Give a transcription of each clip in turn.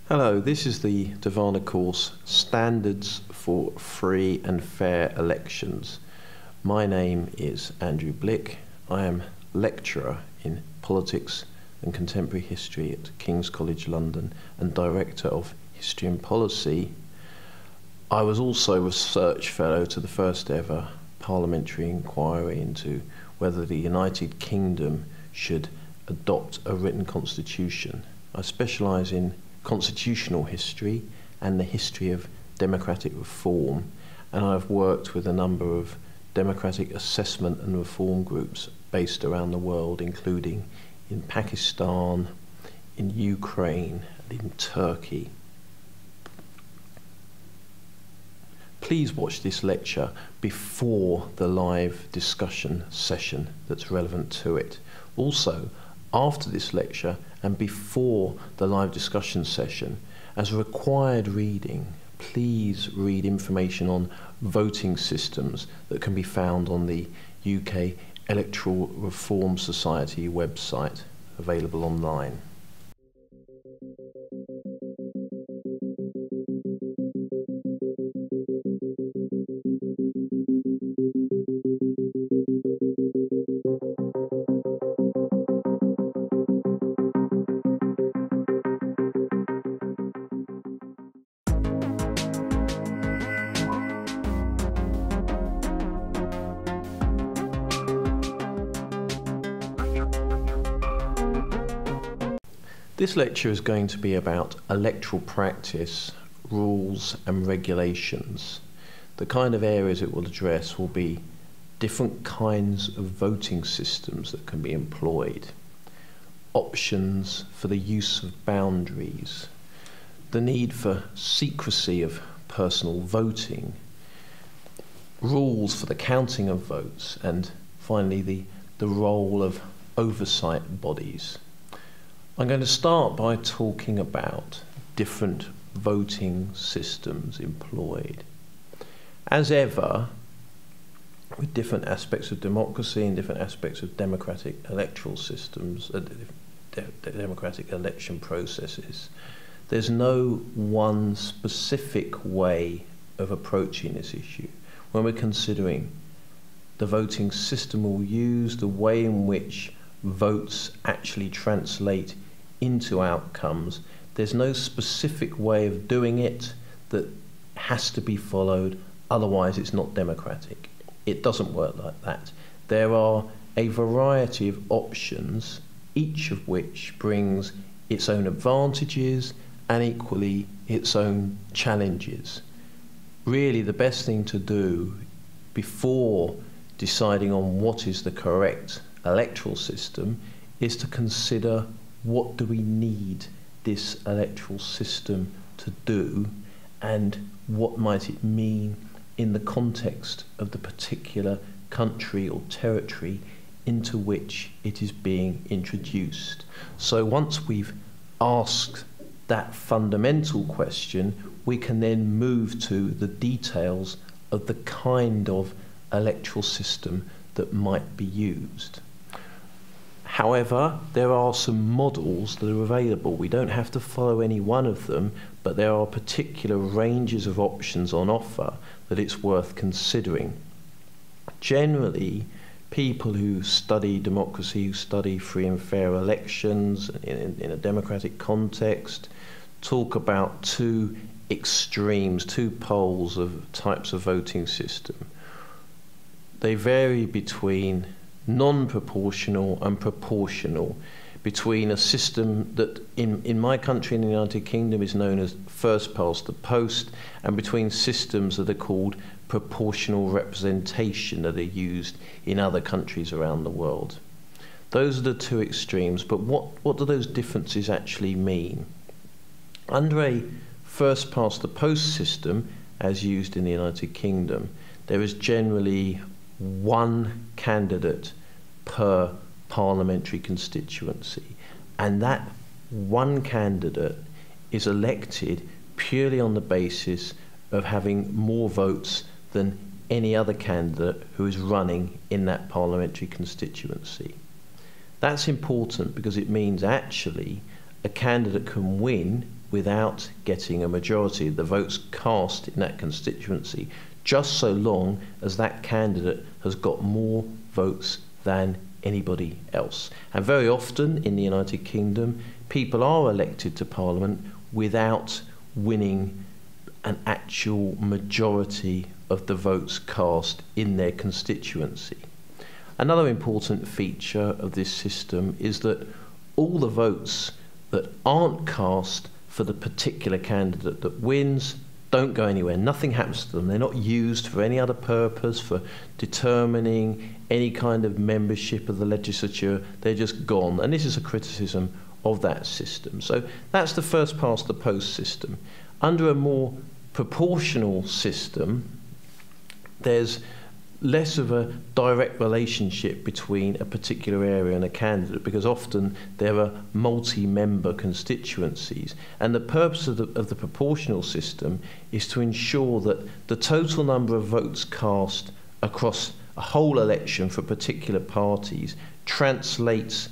Hello, this is the Divana course, Standards for Free and Fair Elections. My name is Andrew Blick. I am lecturer in politics and contemporary history at King's College London and director of history and policy. I was also research fellow to the first ever parliamentary inquiry into whether the United Kingdom should adopt a written constitution. I specialise in constitutional history and the history of democratic reform, and I've worked with a number of democratic assessment and reform groups based around the world, including in Pakistan, in Ukraine, and in Turkey. Please watch this lecture before the live discussion session that's relevant to it. Also, after this lecture and before the live discussion session, as required reading, please read information on voting systems that can be found on the UK Electoral Reform Society website, available online. This lecture is going to be about electoral practice, rules and regulations. The kind of areas it will address will be different kinds of voting systems that can be employed, options for the use of boundaries, the need for secrecy of personal voting, rules for the counting of votes, and finally the role of oversight bodies. I'm going to start by talking about different voting systems employed. As ever, with different aspects of democracy and different aspects of democratic electoral systems, democratic election processes, there's no one specific way of approaching this issue. When we're considering the voting system we'll use, the way in which votes actually translate into outcomes, there's no specific way of doing it that has to be followed, otherwise it's not democratic. It doesn't work like that. There are a variety of options, each of which brings its own advantages and equally its own challenges. Really, the best thing to do before deciding on what is the correct electoral system is to consider, what do we need this electoral system to do, and what might it mean in the context of the particular country or territory into which it is being introduced. So once we've asked that fundamental question, we can then move to the details of the kind of electoral system that might be used. However, there are some models that are available. We don't have to follow any one of them, but there are particular ranges of options on offer that it's worth considering. Generally, people who study democracy, who study free and fair elections in a democratic context, talk about two extremes, two poles of types of voting system. They vary between non-proportional and proportional, between a system that in my country, in the United Kingdom, is known as first past the post, and between systems that are called proportional representation that are used in other countries around the world. Those are the two extremes, but what do those differences actually mean? Under a first past the post system, as used in the United Kingdom, there is generally one candidate per parliamentary constituency, and that one candidate is elected purely on the basis of having more votes than any other candidate who is running in that parliamentary constituency. That's important because it means actually a candidate can win without getting a majority of the votes cast in that constituency, just so long as that candidate has got more votes than anybody else. And very often in the United Kingdom, people are elected to Parliament without winning an actual majority of the votes cast in their constituency. Another important feature of this system is that all the votes that aren't cast for the particular candidate that wins don't go anywhere. Nothing happens to them. They're not used for any other purpose, for determining any kind of membership of the legislature. They're just gone. And this is a criticism of that system. So that's the first past the post system. Under a more proportional system, there's less of a direct relationship between a particular area and a candidate, because often there are multi-member constituencies. And the purpose of the proportional system is to ensure that the total number of votes cast across a whole election for particular parties translates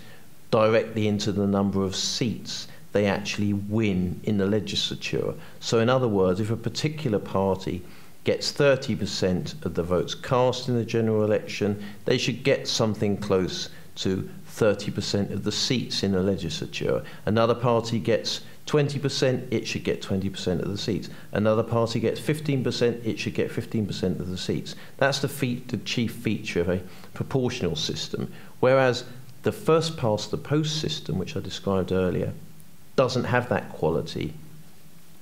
directly into the number of seats they actually win in the legislature. So in other words, if a particular party gets 30% of the votes cast in the general election, they should get something close to 30% of the seats in the legislature. Another party gets 20%, it should get 20% of the seats. Another party gets 15%, it should get 15% of the seats. That's the chief feature of a proportional system. Whereas the first past the post system, which I described earlier, doesn't have that quality.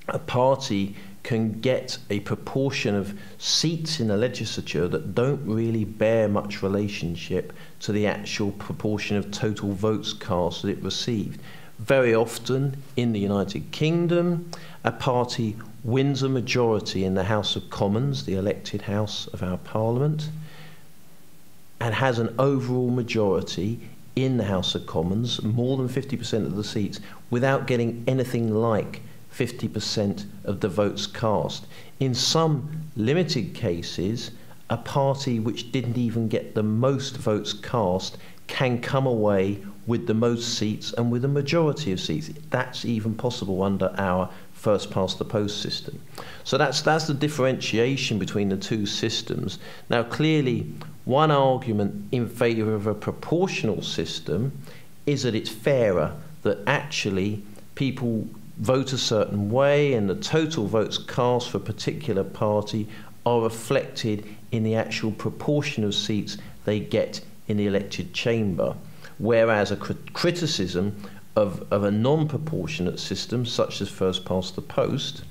A party can get a proportion of seats in the legislature that don't really bear much relationship to the actual proportion of total votes cast that it received. Very often in the United Kingdom, a party wins a majority in the House of Commons, the elected house of our Parliament, and has an overall majority in the House of Commons, more than 50% of the seats, without getting anything like 50% of the votes cast. In some limited cases, a party which didn't even get the most votes cast can come away with the most seats and with a majority of seats. That's even possible under our first past the post system. So that's the differentiation between the two systems. Now clearly, one argument in favour of a proportional system is that it's fairer, that actually people vote a certain way and the total votes cast for a particular party are reflected in the actual proportion of seats they get in the elected chamber. Whereas a criticism of a non-proportionate system, such as first past the post,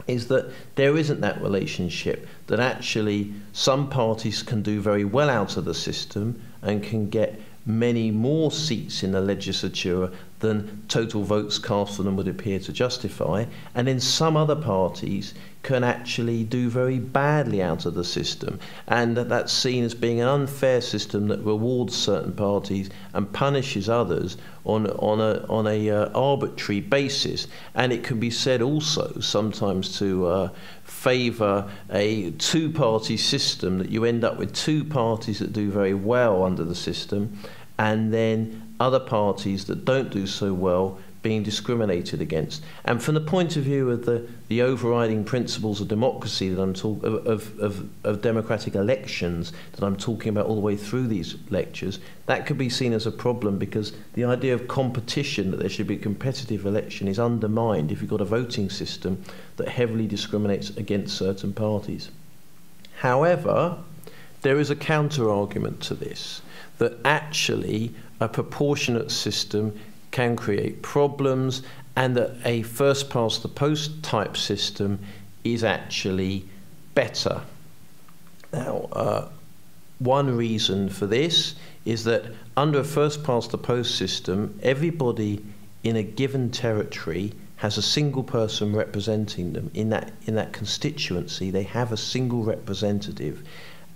is that there isn't that relationship, that actually some parties can do very well out of the system and can get many more seats in the legislature than total votes cast for them would appear to justify, and then some other parties can actually do very badly out of the system, and that's seen as being an unfair system that rewards certain parties and punishes others on a arbitrary basis. And it can be said also sometimes to favour a two-party system, that you end up with two parties that do very well under the system, and then other parties that don't do so well being discriminated against. And from the point of view of the overriding principles of democracy that I'm of democratic elections that I'm talking about all the way through these lectures, that could be seen as a problem, because the idea of competition, that there should be a competitive election, is undermined if you've got a voting system that heavily discriminates against certain parties. However, there is a counter-argument to this, that actually a proportionate system can create problems, and that a first past the post type system is actually better. Now, one reason for this is that under a first past the post system, everybody in a given territory has a single person representing them. In that constituency, they have a single representative,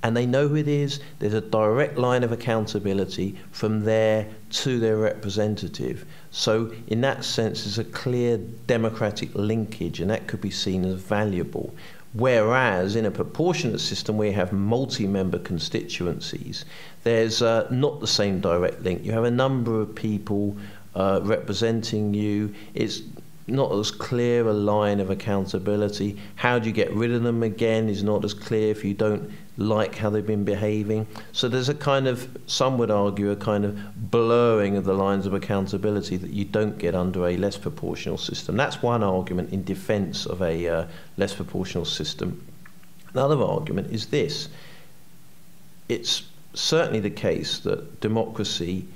and they know who it is. There's a direct line of accountability from there to their representative. So in that sense, there's a clear democratic linkage, and that could be seen as valuable. Whereas in a proportionate system where you have multi-member constituencies, there's not the same direct link. You have a number of people representing you. It's not as clear a line of accountability. How do you get rid of them again is not as clear if you don't like how they've been behaving. So there's a kind of, some would argue, a kind of blurring of the lines of accountability that you don't get under a less proportional system. That's one argument in defence of a less proportional system. Another argument is this. It's certainly the case that democracy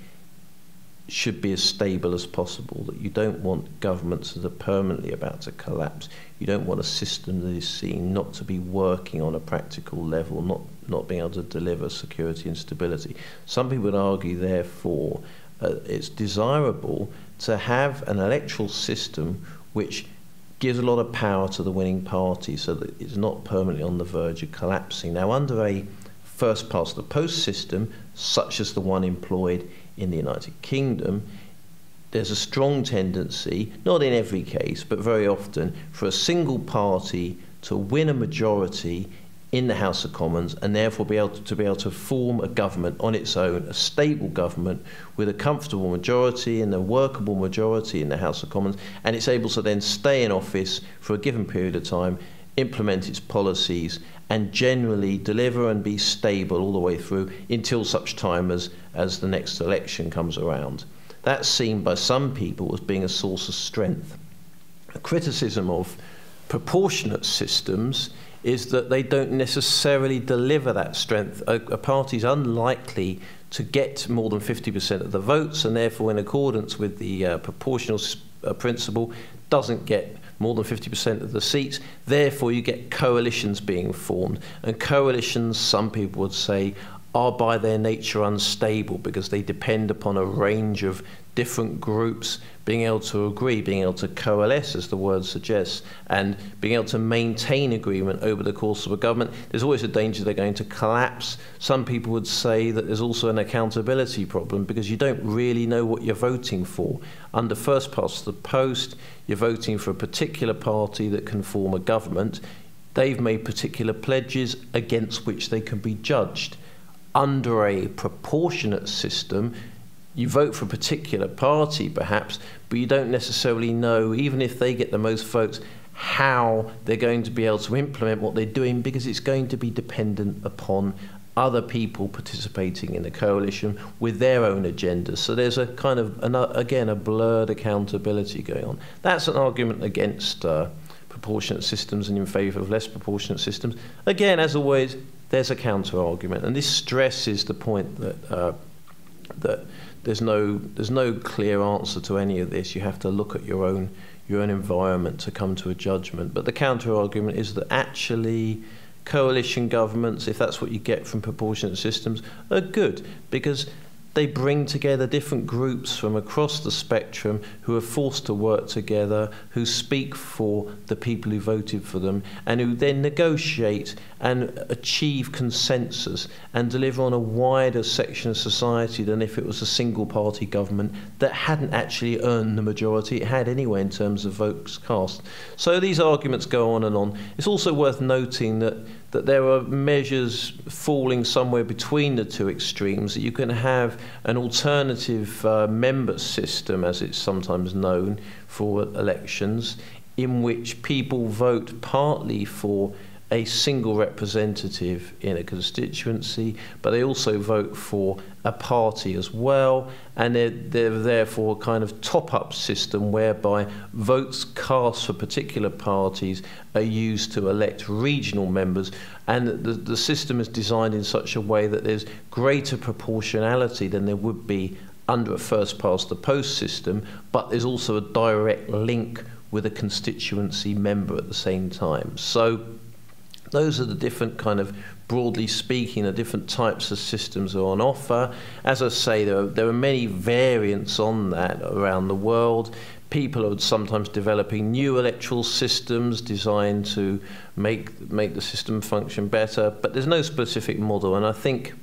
should be as stable as possible, that you don't want governments that are permanently about to collapse. You don't want a system that is seen not to be working on a practical level, not being able to deliver security and stability. Some people would argue, therefore, it's desirable to have an electoral system which gives a lot of power to the winning party so that it's not permanently on the verge of collapsing. Now, under a first past the post system, such as the one employed in the United Kingdom, there's a strong tendency, not in every case, but very often, for a single party to win a majority in the House of Commons and therefore be able to form a government on its own, a stable government with a comfortable majority and a workable majority in the House of Commons, and it's able to then stay in office for a given period of time, implement its policies, and generally deliver and be stable all the way through until such time as the next election comes around. That's seen by some people as being a source of strength. A criticism of proportionate systems is that they don't necessarily deliver that strength. A party is unlikely to get more than 50% of the votes, and therefore, in accordance with the proportional principle, doesn't get more than 50% of the seats. Therefore, you get coalitions being formed. And coalitions, some people would say, are by their nature unstable because they depend upon a range of different groups being able to agree, being able to coalesce, as the word suggests, and being able to maintain agreement over the course of a government. There's always a danger they're going to collapse. Some people would say that there's also an accountability problem because you don't really know what you're voting for. Under first past the post, you're voting for a particular party that can form a government. They've made particular pledges against which they can be judged. Under a proportionate system, you vote for a particular party, perhaps, but you don't necessarily know, even if they get the most votes, how they're going to be able to implement what they're doing, because it's going to be dependent upon other people participating in the coalition with their own agendas. So there's a kind of, again, a blurred accountability going on. That's an argument against proportionate systems and in favour of less proportionate systems. Again, as always, there's a counter-argument, and this stresses the point that that there's no clear answer to any of this. You have to look at your own environment to come to a judgment. But the counter-argument is that actually coalition governments, if that's what you get from proportionate systems, are good because they bring together different groups from across the spectrum who are forced to work together, who speak for the people who voted for them, and who then negotiate and achieve consensus and deliver on a wider section of society than if it was a single-party government that hadn't actually earned the majority it had anyway in terms of votes cast. So these arguments go on and on. It's also worth noting that there are measures falling somewhere between the two extremes, that you can have an alternative member system, as it's sometimes known, for elections, in which people vote partly for a single representative in a constituency, but they also vote for a party as well, and they're therefore a kind of top-up system whereby votes cast for particular parties are used to elect regional members, and the system is designed in such a way that there's greater proportionality than there would be under a first-past-the-post system, but there's also a direct link with a constituency member at the same time. So those are the different kind of, broadly speaking, the different types of systems that are on offer. As I say, there are many variants on that around the world. People are sometimes developing new electoral systems designed to make the system function better, but there's no specific model. And I think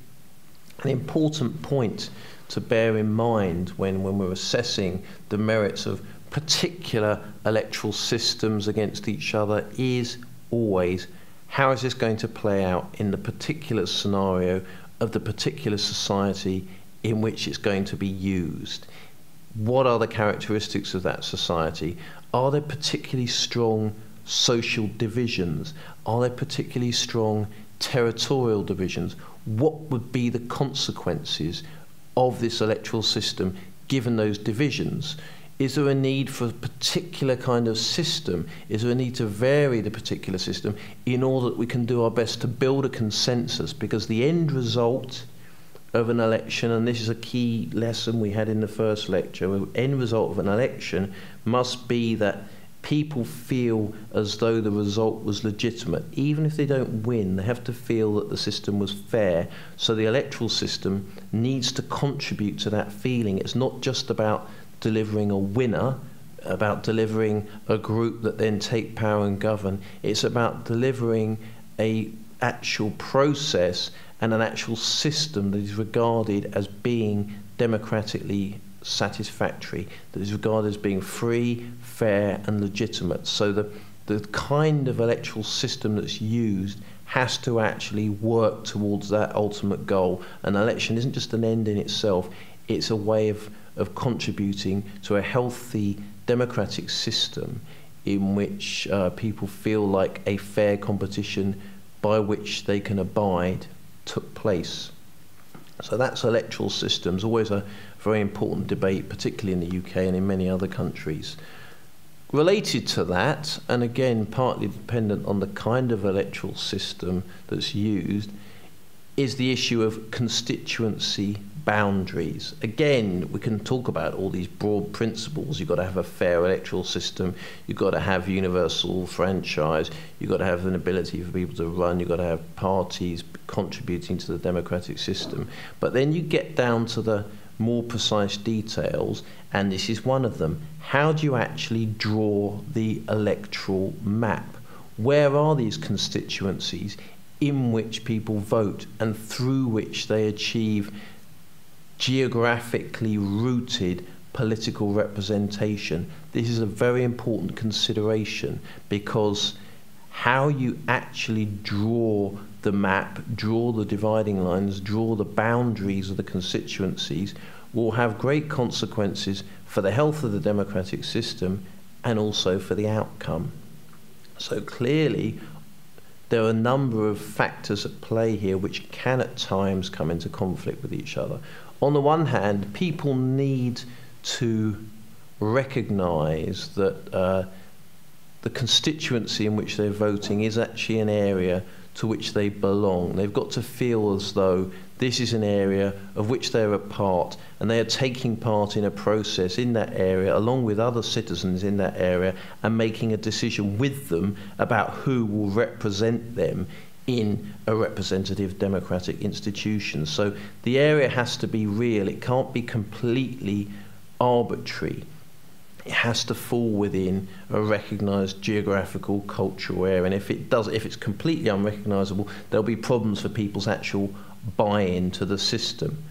an important point to bear in mind when we're assessing the merits of particular electoral systems against each other is always, how is this going to play out in the particular scenario of the particular society in which it's going to be used? What are the characteristics of that society? Are there particularly strong social divisions? Are there particularly strong territorial divisions? What would be the consequences of this electoral system given those divisions? Is there a need for a particular kind of system? Is there a need to vary the particular system in order that we can do our best to build a consensus? Because the end result of an election, and this is a key lesson we had in the first lecture, the end result of an election must be that people feel as though the result was legitimate. Even if they don't win, they have to feel that the system was fair. So the electoral system needs to contribute to that feeling. It's not just about delivering a winner, about delivering a group that then take power and govern. It's about delivering an actual process and an actual system that is regarded as being democratically satisfactory, that is regarded as being free, fair and legitimate. So the kind of electoral system that's used has to actually work towards that ultimate goal. An election isn't just an end in itself, it's a way of contributing to a healthy democratic system in which people feel like a fair competition by which they can abide took place. So that's electoral systems, always a very important debate, particularly in the UK and in many other countries. Related to that, and again partly dependent on the kind of electoral system that's used, is the issue of constituency boundaries. Again, we can talk about all these broad principles. You've got to have a fair electoral system, you've got to have universal franchise, you've got to have an ability for people to run, you've got to have parties contributing to the democratic system. But then you get down to the more precise details, and this is one of them. How do you actually draw the electoral map? Where are these constituencies in which people vote and through which they achieve geographically rooted political representation? This is a very important consideration, because how you actually draw the map, draw the dividing lines, draw the boundaries of the constituencies will have great consequences for the health of the democratic system and also for the outcome. So clearly there are a number of factors at play here which can at times come into conflict with each other. On the one hand, people need to recognise that the constituency in which they're voting is actually an area to which they belong. They've got to feel as though this is an area of which they're a part, and they are taking part in a process in that area along with other citizens in that area and making a decision with them about who will represent them in a representative democratic institution. So the area has to be real. It can't be completely arbitrary. It has to fall within a recognised geographical, cultural area. And if it's completely unrecognisable, there'll be problems for people's actual buy-in to the system.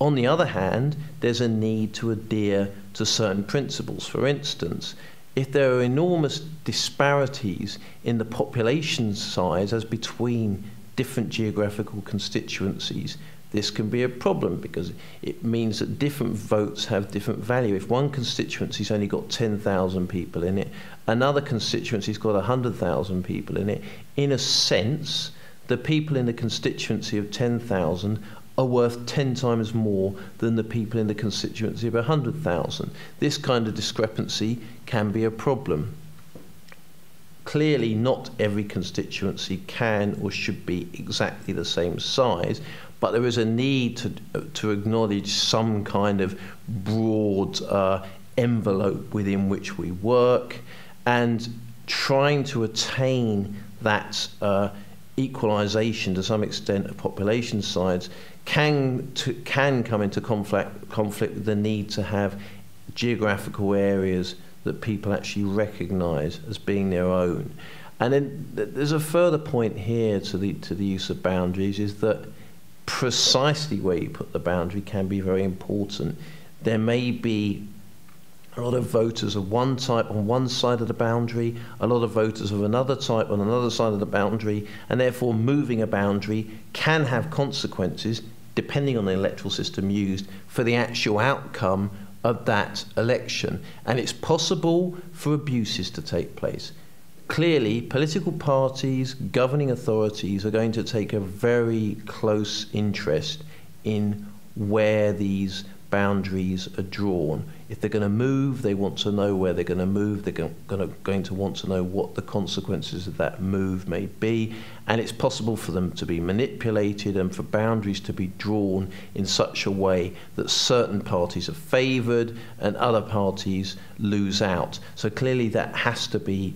On the other hand, there's a need to adhere to certain principles. For instance, if there are enormous disparities in the population size as between different geographical constituencies, this can be a problem, because it means that different votes have different value. If one constituency's only got 10,000 people in it, another constituency's got 100,000 people in it, in a sense, the people in the constituency of 10,000 are worth 10 times more than the people in the constituency of 100,000. This kind of discrepancy can be a problem. Clearly, not every constituency can or should be exactly the same size, but there is a need to acknowledge some kind of broad envelope within which we work, and trying to attain that equalisation to some extent of population size can come into conflict with the need to have geographical areas that people actually recognise as being their own. And then there's a further point here to the use of boundaries, is that precisely where you put the boundary can be very important. There may be a lot of voters of one type on one side of the boundary, a lot of voters of another type on another side of the boundary, and therefore moving a boundary can have consequences, depending on the electoral system used, for the actual outcome of that election. And it's possible for abuses to take place. Clearly, political parties, governing authorities are going to take a very close interest in where these boundaries are drawn. If they're going to move, they want to know where they're going to move. They're going to want to know what the consequences of that move may be. And it's possible for them to be manipulated and for boundaries to be drawn in such a way that certain parties are favoured and other parties lose out. So clearly that has to be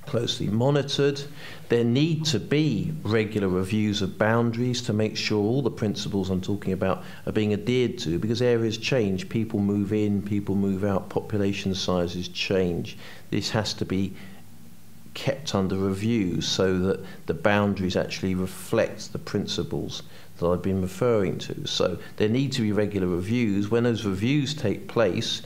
closely monitored. There need to be regular reviews of boundaries to make sure all the principles I'm talking about are being adhered to, because areas change, people move in, people move out, population sizes change. This has to be kept under review so that the boundaries actually reflect the principles that I've been referring to. So there need to be regular reviews. When those reviews take place,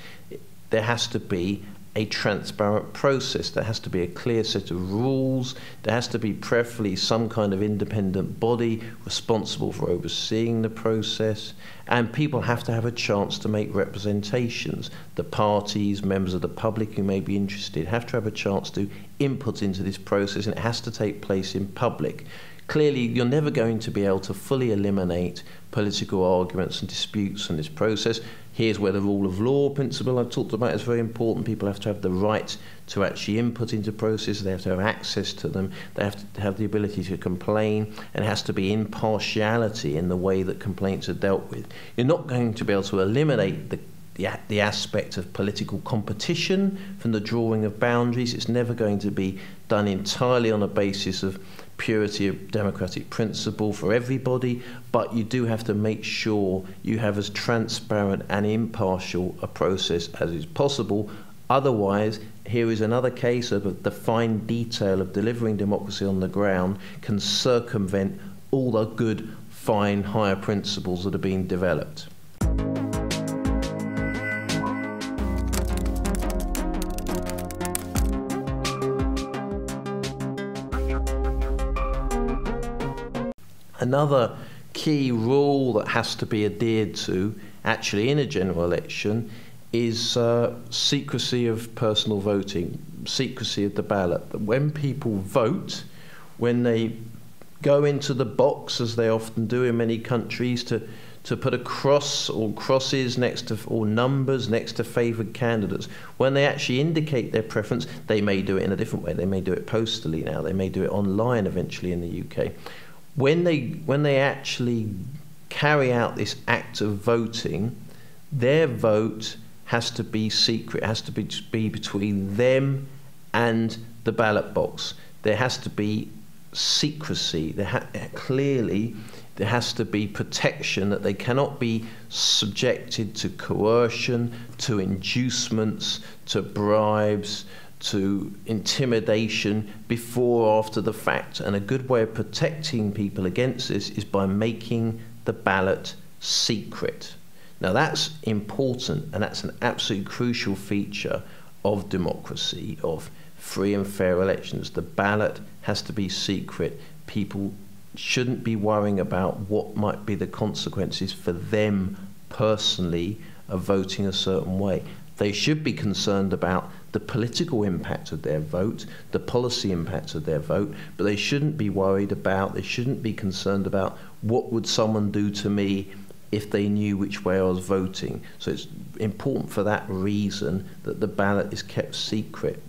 there has to be a transparent process. There has to be a clear set of rules. There has to be preferably some kind of independent body responsible for overseeing the process, and people have to have a chance to make representations. The parties, members of the public who may be interested have to have a chance to input into this process, and it has to take place in public. Clearly, you're never going to be able to fully eliminate political arguments and disputes in this process. Here's where the rule of law principle I've talked about is very important. People have to have the right to actually input into processes. They have to have access to them. They have to have the ability to complain, and it has to be impartiality in the way that complaints are dealt with. You're not going to be able to eliminate the aspect of political competition from the drawing of boundaries. It's never going to be done entirely on a basis of purity of democratic principle for everybody, but you do have to make sure you have as transparent and impartial a process as is possible. Otherwise, here is another case of the fine detail of delivering democracy on the ground can circumvent all the good, fine, higher principles that are being developed. Another key rule that has to be adhered to, actually in a general election, is secrecy of personal voting, secrecy of the ballot. That when people vote, when they go into the box, as they often do in many countries, to put a cross or crosses next to, or numbers next to favoured candidates, when they actually indicate their preference, they may do it in a different way. They may do it postally now. They may do it online eventually in the UK. When they actually carry out this act of voting, their vote has to be secret. It has to be between them and the ballot box. There has to be secrecy. Clearly, there has to be protection, that they cannot be subjected to coercion, to inducements, to bribes, to intimidation before or after the fact. And a good way of protecting people against this is by making the ballot secret. Now that's important, and that's an absolutely crucial feature of democracy, of free and fair elections. The ballot has to be secret. People shouldn't be worrying about what might be the consequences for them personally of voting a certain way. They should be concerned about the political impact of their vote, the policy impact of their vote, but they shouldn't be worried about, they shouldn't be concerned about what would someone do to me if they knew which way I was voting. So it's important for that reason that the ballot is kept secret.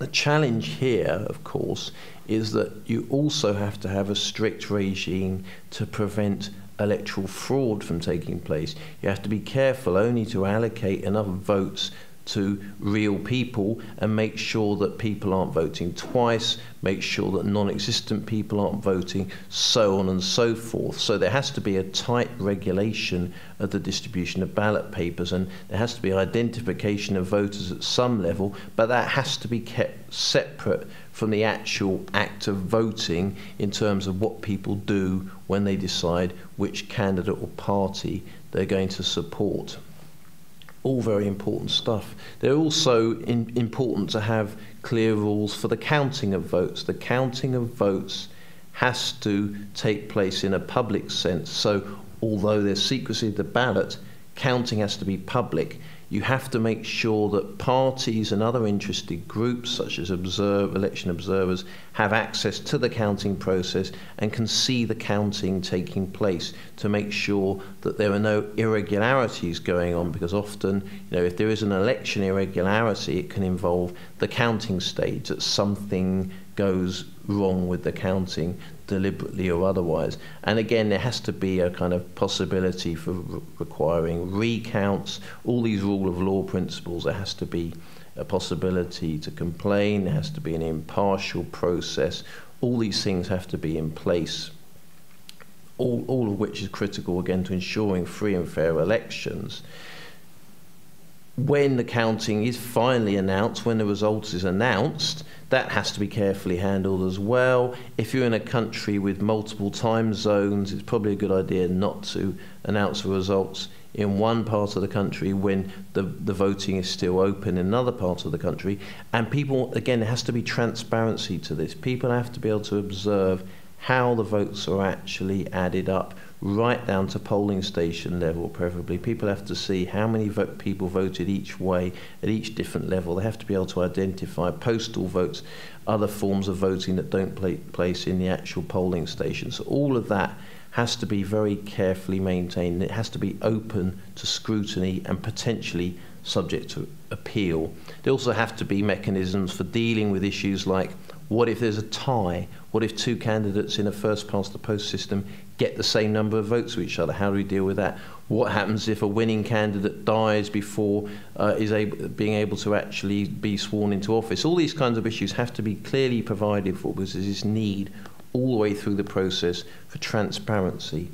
The challenge here, of course, is that you also have to have a strict regime to prevent electoral fraud from taking place. You have to be careful only to allocate enough votes to real people and make sure that people aren't voting twice, make sure that non-existent people aren't voting, so on and so forth. So there has to be a tight regulation of the distribution of ballot papers, and there has to be identification of voters at some level, but that has to be kept separate from the actual act of voting in terms of what people do when they decide which candidate or party they're going to support. All very important stuff. They're also important to have clear rules for the counting of votes. The counting of votes has to take place in a public sense. So although there's secrecy of the ballot, counting has to be public, you have to make sure that parties and other interested groups, such as election observers, have access to the counting process and can see the counting taking place to make sure that there are no irregularities going on, because often, if there is an election irregularity, it can involve the counting stage, that something goes wrong with the counting, deliberately or otherwise. And again, there has to be a kind of possibility for requiring recounts, all these rule of law principles. There has to be a possibility to complain, there has to be an impartial process. All these things have to be in place, all of which is critical, again, to ensuring free and fair elections. When the counting is finally announced, when the result is announced, that has to be carefully handled as well. If you're in a country with multiple time zones, it's probably a good idea not to announce the results in one part of the country when the voting is still open in another part of the country. And people, again, there has to be transparency to this. People have to be able to observe how the votes are actually added up, right down to polling station level, preferably. People have to see how many people voted each way at each different level. They have to be able to identify postal votes, other forms of voting that don't take place in the actual polling station. So all of that has to be very carefully maintained. It has to be open to scrutiny and potentially subject to appeal. There also have to be mechanisms for dealing with issues like, what if there's a tie? What if two candidates in a first-past-the-post system get the same number of votes with each other? How do we deal with that? What happens if a winning candidate dies before being able to actually be sworn into office? All these kinds of issues have to be clearly provided for, because there's this need all the way through the process for transparency.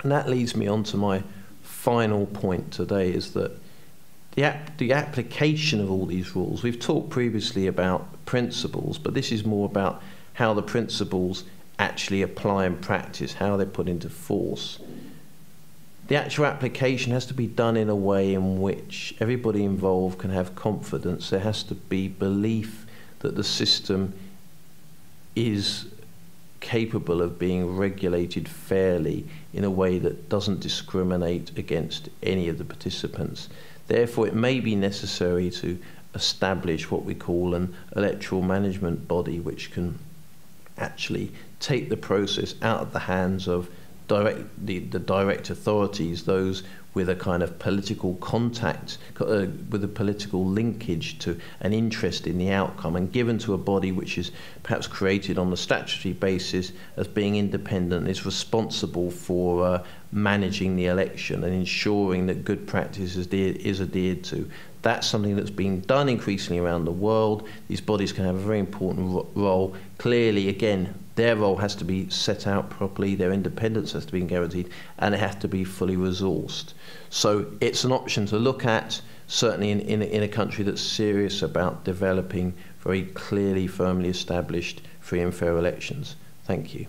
And that leads me on to my final point today, is that the application of all these rules, we've talked previously about principles, but this is more about how the principles actually apply in practice, how they're put into force. The actual application has to be done in a way in which everybody involved can have confidence. There has to be belief that the system is capable of being regulated fairly in a way that doesn't discriminate against any of the participants. Therefore, it may be necessary to establish what we call an electoral management body, which can actually take the process out of the hands of the direct authorities, those with a kind of political contact, with a political linkage to an interest in the outcome, and given to a body which is perhaps created on the statutory basis as being independent, is responsible for managing the election and ensuring that good practice is adhered to. That's something that's being done increasingly around the world. These bodies can have a very important role. Clearly, again, their role has to be set out properly, their independence has to be guaranteed, and it has to be fully resourced. So it's an option to look at, certainly in a country that's serious about developing very clearly, firmly established free and fair elections. Thank you.